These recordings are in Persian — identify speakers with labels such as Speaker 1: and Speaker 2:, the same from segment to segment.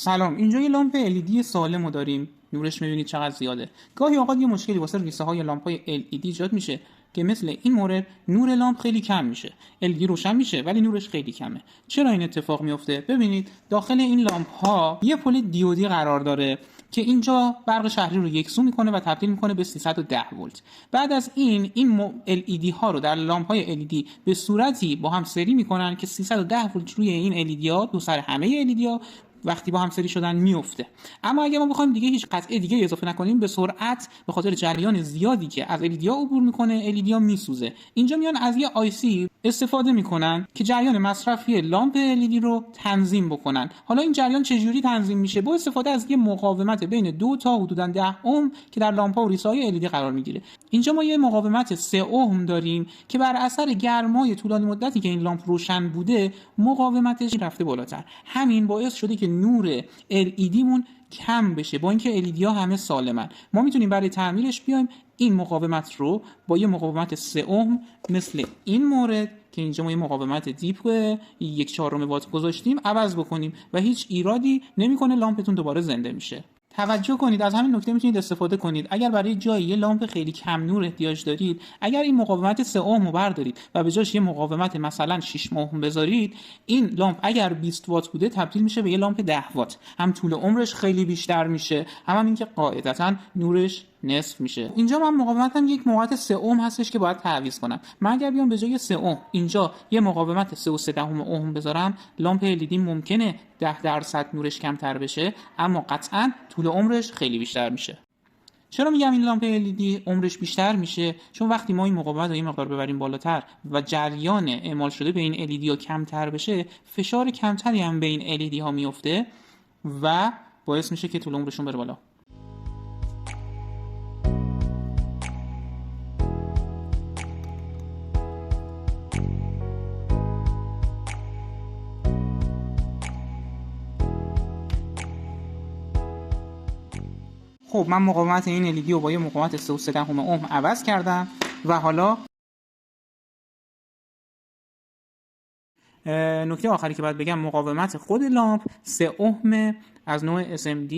Speaker 1: سلام، اینجا یه لامپ LED سالمو داریم. نورش می‌بینید چقدر زیاده. گاهی اوقات یه مشکلی واسه ریسه‌های لامپ‌های LED ایجاد میشه که مثل این مورد نور لامپ خیلی کم میشه. LED روشن میشه ولی نورش خیلی کمه. چرا این اتفاق میفته؟ ببینید داخل این لامپ‌ها یه پل دیودی قرار داره که اینجا برق شهری رو یکسو میکنه و تبدیل میکنه به 310 ولت. بعد از این LED ها رو در لامپ‌های LED به صورتی با هم سری میکنن که 310 ولت روی این LED ها دو سر همه LED ها وقتی با هم سری شدن میفته. اما اگه ما بخوایم دیگه هیچ قطعه دیگه اضافه نکنیم، به سرعت به خاطر جریان زیادی که از LED ها عبور میکنه LED ها میسوزه. اینجا میان از یه IC استفاده میکنن که جریان مصرفی لامپ LED رو تنظیم بکنن. حالا این جریان چجوری تنظیم میشه؟ با استفاده از یه مقاومت بین 2 تا حدوداً 10 اوم که در لامپ‌ها و ریسه‌های LED قرار میگیره. اینجا ما یه مقاومت 3 اوم داریم که بر اثر گرمای طولانی مدتی که این لامپ روشن بوده مقاومتش رفته بالاتر. همین باعث شده که نور LED مون کم بشه، با اینکه LED ها همه سالمن. ما میتونیم برای تعمیرش بیایم این مقاومت رو با یه مقاومت 3 اوم مثل این مورد که اینجا ما یه مقاومت دیپ 1/4 وات گذاشتیم عوض بکنیم و هیچ ایرادی نمیکنه، لامپتون دوباره زنده میشه. توجه کنید، از همین نکته میتونید استفاده کنید. اگر برای جای یه لامپ خیلی کم نور احتیاج دارید، اگر این مقاومت 3 اوم رو بردارید و به جاش یه مقاومت مثلا 6 اوم بذارید، این لامپ اگر 20 وات بوده تبدیل میشه به یه لامپ 10 وات. هم طول عمرش خیلی بیشتر میشه، هم اینکه قاعدتاً نورش نصف میشه. اینجا من مقاومتم یک مقاومت 3 اوم هستش که باید تعویض کنم. من اگر بیام به جای 3 اوم اینجا یه مقاومت 3.3 اوم بذارم، لامپ LED ممکنه 10% نورش کمتر بشه، اما قطعاً طول عمرش خیلی بیشتر میشه. چرا میگم این لامپ LED عمرش بیشتر میشه؟ چون وقتی ما این مقاومت رو این مقدار ببریم بالاتر و جریان اعمال شده به این LED ها کمتر بشه، فشار کمتری هم به این LED ها میفته و باعث میشه که طول عمرشون بره بالا. خب من مقاومت این LED رو با یه مقاومت 3.3 اوم عوض کردم و حالا نکته آخری که باید بگم، مقاومت خود لامپ 3 اوم از نوع SMD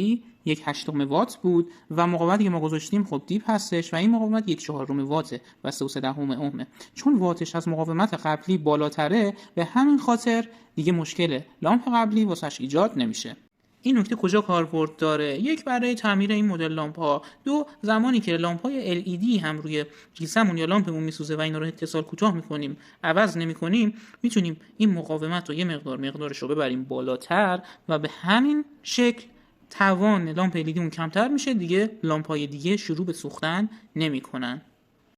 Speaker 1: 1/8 وات بود و مقاومتی که ما گذاشتیم خب دیپ هستش و این مقاومت 1/4 واته و 3.3 اومه. چون واتش از مقاومت قبلی بالاتره، به همین خاطر دیگه مشکل لامپ قبلی واسش ایجاد نمیشه. این نکته کجا کاربرد داره؟ یک، برای تعمیر این مدل لامپ ها. دو، زمانی که لامپ های LED هم روی ریسمون یا لامپمون میسوزه و اینا رو اتصال کوتاه میکنیم، عوض نمیکنیم، میتونیم این مقاومت رو یه مقدارش رو ببریم بالاتر و به همین شکل توان لامپ LED اون کمتر میشه، دیگه لامپ های دیگه شروع به سوختن نمیکنن.